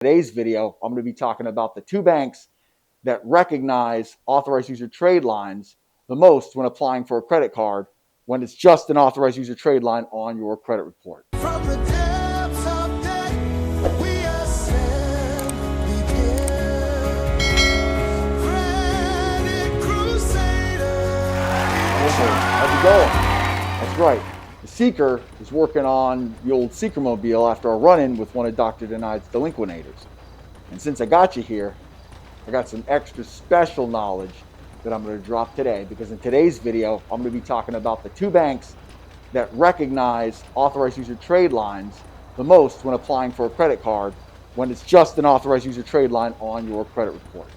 Today's video, I'm going to be talking about the two banks that recognize authorized user trade lines the most when applying for a credit card when it's just an authorized user trade line on your credit report. From the depths of death, we ascend, begin. Credit Crusader. How's it going? That's right. The Seeker is working on the old Seeker mobile after a run-in with one of Dr. Denied's delinquinators. And since I got you here, I got some extra special knowledge that I'm going to drop today, because in today's video, I'm going to be talking about the two banks that recognize authorized user trade lines the most when applying for a credit card when it's just an authorized user trade line on your credit report.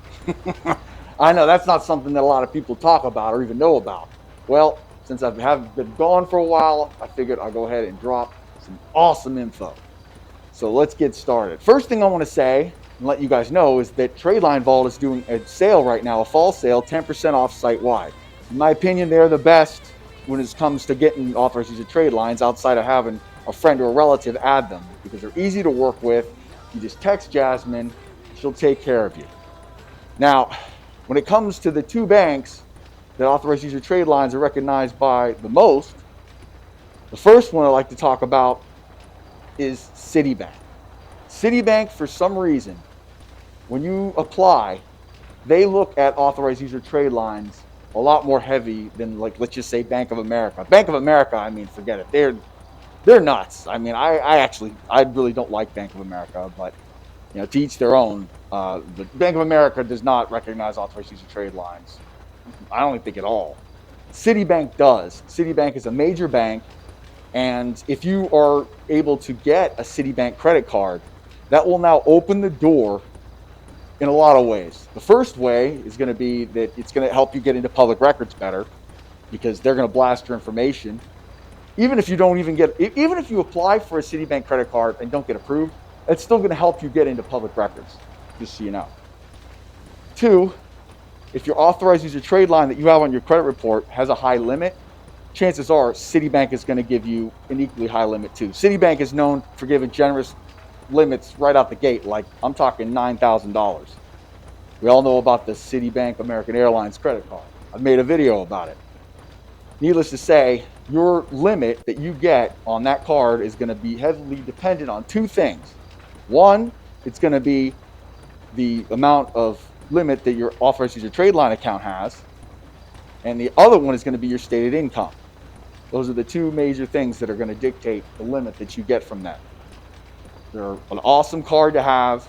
I know that's not something that a lot of people talk about or even know about. Well, since I have been gone for a while, I figured I'll go ahead and drop some awesome info. So let's get started. First thing I want to say and let you guys know is that TRADELINEVAULT is doing a sale right now, a fall sale, 10% off site-wide. In my opinion, they're the best when it comes to getting authorized user trade lines outside of having a friend or a relative add them, because they're easy to work with. You just text Jasmine, she'll take care of you. Now, when it comes to the two banks that authorized user trade lines are recognized by the most, the first one I'd like to talk about is Citibank. Citibank, for some reason, when you apply, they look at authorized user trade lines a lot more heavy than, like, let's just say Bank of America. Bank of America, I mean, forget it. They're nuts. I mean, I really don't like Bank of America, but to each their own. The Bank of America does not recognize authorized user trade lines. I don't think at all. Citibank does. Citibank is a major bank, and if you are able to get a Citibank credit card, that will now open the door in a lot of ways. The first way is going to be that it's going to help you get into public records better, because they're going to blast your information. Even if you apply for a Citibank credit card and don't get approved, it's still going to help you get into public records, just so you know. Two, if your authorized user trade line that you have on your credit report has a high limit, chances are Citibank is going to give you an equally high limit too. Citibank is known for giving generous limits right out the gate, like I'm talking $9,000. We all know about the Citibank American Airlines credit card. I've made a video about it. Needless to say, your limit that you get on that card is going to be heavily dependent on two things. One, it's going to be the amount of limit that your authorized user trade line account has, and the other one is going to be your stated income. Those are the two major things that are going to dictate the limit that you get from that. They're an awesome card to have.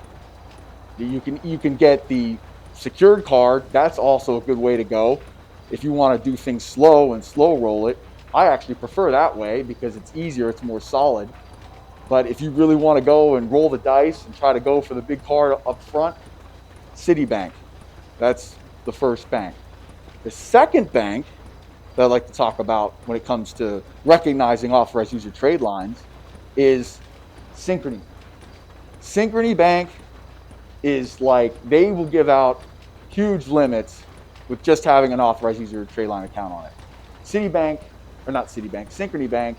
You can get the secured card. That's also a good way to go if you want to do things slow and slow roll it. I actually prefer that way because it's easier, it's more solid. But if you really want to go and roll the dice and try to go for the big card up front, Citibank. That's the first bank. The second bank that I'd like to talk about when it comes to recognizing authorized user trade lines is Synchrony. Synchrony Bank is like, they will give out huge limits with just having an authorized user trade line account on it. Synchrony Bank,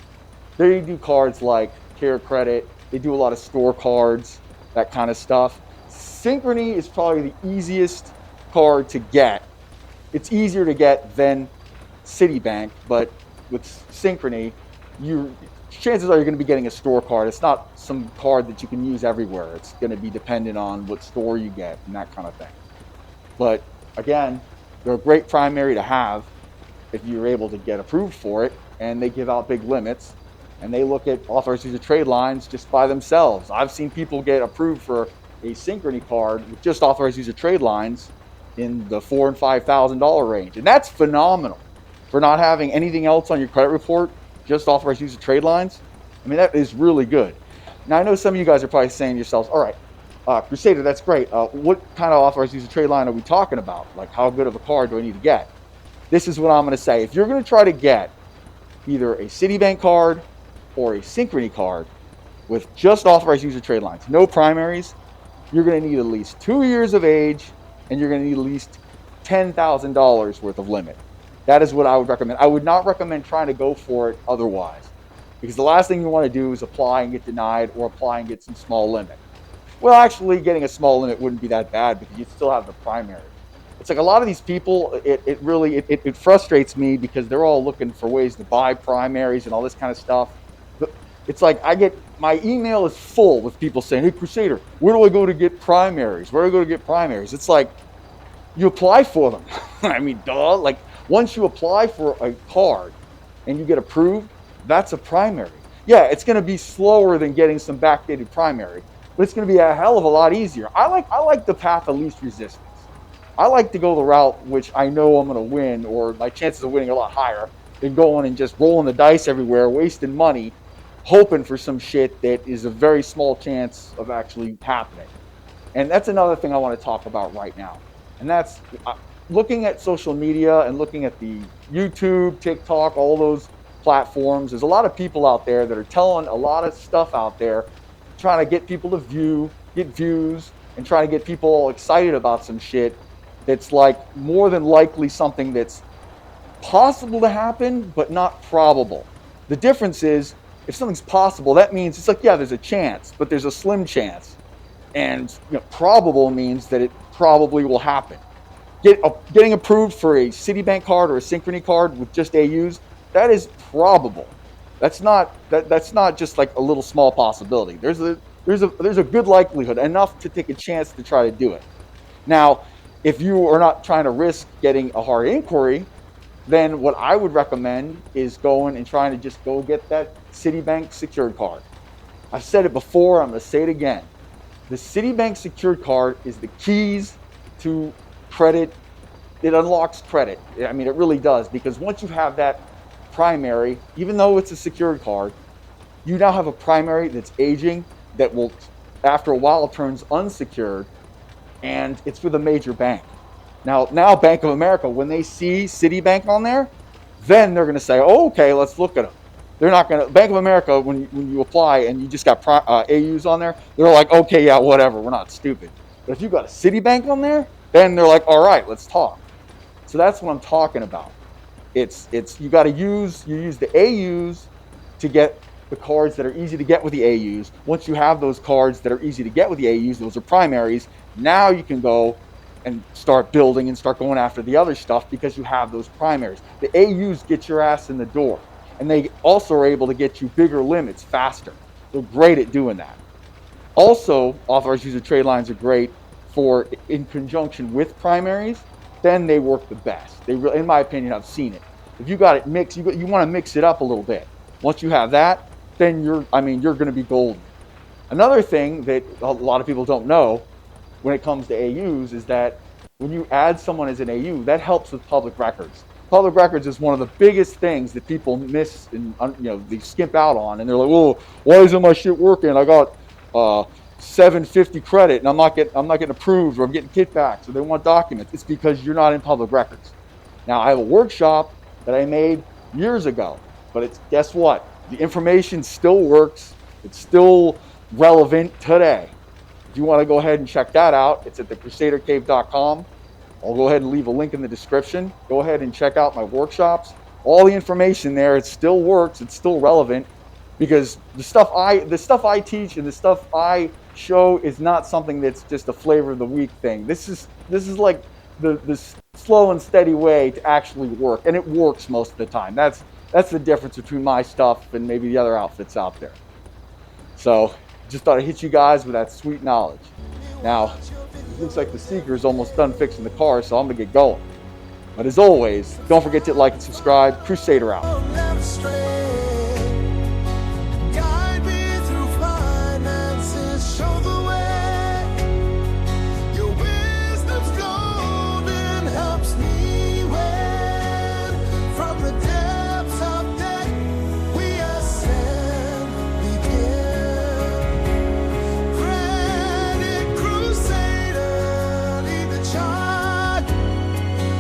they do cards like Care Credit. They do a lot of store cards, that kind of stuff. Synchrony is probably the easiest card to get. It's easier to get than Citibank, but with Synchrony, chances are you're going to be getting a store card. It's not some card that you can use everywhere. It's going to be dependent on what store you get and that kind of thing. But again, they're a great primary to have if you're able to get approved for it, and they give out big limits, and they look at authorized user trade lines just by themselves. I've seen people get approved for a Synchrony card with just authorized user trade lines in the $4,000 and $5,000 range, and that's phenomenal for not having anything else on your credit report, just authorized user trade lines. I mean, that is really good. Now, I know some of you guys are probably saying to yourselves, all right, Crusader, that's great. What kind of authorized user trade line are we talking about? Like, how good of a card do I need to get? This is what I'm going to say. If you're going to try to get either a Citibank card or a Synchrony card with just authorized user trade lines, no primaries, you're going to need at least 2 years of age, and you're going to need at least $10,000 worth of limit. That is what I would recommend. I would not recommend trying to go for it otherwise, because the last thing you want to do is apply and get denied, or apply and get some small limit. Well, actually, getting a small limit wouldn't be that bad because you'd still have the primary. It's like a lot of these people, it really it frustrates me because they're all looking for ways to buy primaries and all this kind of stuff. It's like I get my email is full with people saying, "Hey, Crusader, where do I go to get primaries? Where do I go to get primaries?" It's like you apply for them. I mean, duh. Like once you apply for a card and you get approved, that's a primary. Yeah, it's going to be slower than getting some backdated primary, but it's going to be a hell of a lot easier. I like the path of least resistance. I like to go the route which I know I'm going to win, or my chances of winning are a lot higher than going and just rolling the dice everywhere, wasting money, hoping for some shit that is a very small chance of actually happening. And that's another thing I want to talk about right now. And that's looking at social media and looking at the YouTube, TikTok, all those platforms. There's a lot of people out there that are telling a lot of stuff out there, trying to get people to get views, and trying to get people all excited about some shit that's like more than likely something that's possible to happen, but not probable. The difference is if something's possible, that means it's like, yeah, there's a chance, but there's a slim chance. And probable means that it probably will happen. Getting approved for a Citibank card or a Synchrony card with just AUs, that is probable. That's not just like a little small possibility. There's a good likelihood, enough to take a chance to try to do it. Now, if you are not trying to risk getting a hard inquiry, then what I would recommend is going and trying to just go get that Citibank secured card. I've said it before, I'm going to say it again. The Citibank secured card is the keys to credit. It unlocks credit. I mean, it really does, because once you have that primary, even though it's a secured card, you now have a primary that's aging that will, after a while, turns unsecured, and it's with a major bank. Now Bank of America, when they see Citibank on there, then they're going to say, oh, okay, let's look at them. They're not going to, Bank of America, when you apply and you just got AUs on there, they're like, okay, yeah, whatever, we're not stupid. But if you got a Citibank on there, then they're like, all right, let's talk. So that's what I'm talking about. It's you got to use the AUs to get the cards that are easy to get with the AUs. Once you have those cards that are easy to get with the AUs, those are primaries. Now you can go and start building and start going after the other stuff because you have those primaries. The AUs get your ass in the door, and they also are able to get you bigger limits faster. They're great at doing that. Also, authorized user trade lines are great for in conjunction with primaries. Then they work the best. They really, in my opinion, I've seen it. If you got it mixed, you want to mix it up a little bit. Once you have that, then you're going to be golden. Another thing that a lot of people don't know when it comes to AUs is that when you add someone as an AU, that helps with public records. Public records is one of the biggest things that people miss and they skimp out on, and they're like, "Well, why isn't my shit working? I got 750 credit and I'm not getting approved, or I'm getting kickbacks, or they want documents." It's because you're not in public records. Now, I have a workshop that I made years ago, but guess what? The information still works. It's still relevant today. If you want to go ahead and check that out, it's at thecrusadercave.com. I'll go ahead and leave a link in the description. Go ahead and check out my workshops. All the information there, it still works. It's still relevant, because the stuff I teach and the stuff I show is not something that's just a flavor of the week thing. This is like the slow and steady way to actually work, and it works most of the time. That's the difference between my stuff and maybe the other outfits out there. So just thought I'd hit you guys with that sweet knowledge. Now, it looks like the Seeker's almost done fixing the car, so I'm gonna get going. But as always, don't forget to like and subscribe. Crusader out.